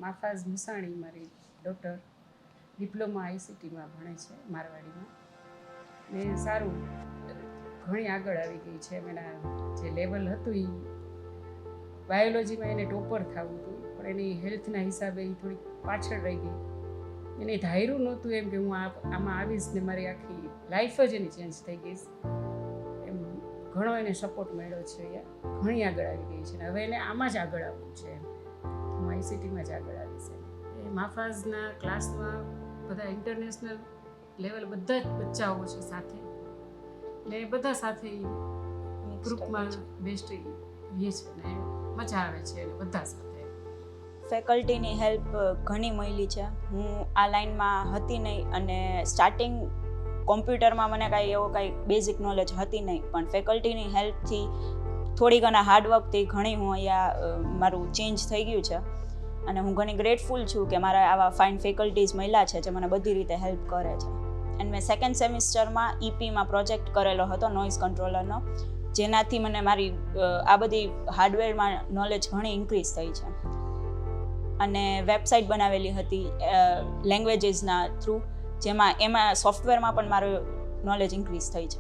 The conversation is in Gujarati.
માફાઝ મુસાણી મારી ડૉટર ડિપ્લોમા આઈસીટીમાં ભણે છે મારવાડીમાં. ને સારું ઘણી આગળ આવી ગઈ છે. એના જે લેવલ હતું એ બાયોલોજીમાં એને ટોપર થવું હતું, પણ એની હેલ્થના હિસાબે એ થોડીક પાછળ રહી ગઈ. એને ધાર્યું નહોતું એમ કે હું આમાં આવીશ ને મારી આખી લાઈફ જ એની ચેન્જ થઈ ગઈ. એમ ઘણો એને સપોર્ટ મળ્યો છે. ઘણી આગળ આવી ગઈ છે ને હવે એને આમાં જ આગળ આવવું છે. હું આઈસીટીમાં જ આગળ આવીશ. એ માફાઝના ક્લાસમાં બધા ઇન્ટરનેશનલ લેવલ બધા જ બચ્ચાઓ છે સાથે, ને બધા સાથે ગ્રુપમાં બેસ્ટ રહીએ છે ને મજા આવે છે બધા સાથે. ફેકલ્ટીની હેલ્પ ઘણી મળી છે. હું આ લાઈનમાં હતી નહીં અને સ્ટાર્ટિંગ કોમ્પ્યુટરમાં મને કાંઈ બેઝિક નોલેજ હતી નહીં, પણ ફેકલ્ટીની હેલ્પથી થોડી ઘણા હાર્ડવર્કથી ઘણી હું અહીંયા મારું ચેન્જ થઈ ગયું છે અને હું ઘણી ગ્રેટફુલ છું કે મારા આવા ફાઇન ફેકલ્ટીઝ મળ્યા છે જે મને બધી રીતે હેલ્પ કરે છે. એન્ડ મેં સેકન્ડ સેમિસ્ટરમાં ઈપીમાં પ્રોજેક્ટ કરેલો હતો નોઇઝ કંટ્રોલરનો, જેનાથી મને મારી આ બધી હાર્ડવેરમાં નોલેજ ઘણી ઇન્ક્રીઝ થઈ છે. અને વેબસાઇટ બનાવેલી હતી લેંગ્વેજીસના થ્રુ, એમાં સોફ્ટવેરમાં પણ મારું નોલેજ ઇન્ક્રીઝ થઈ છે.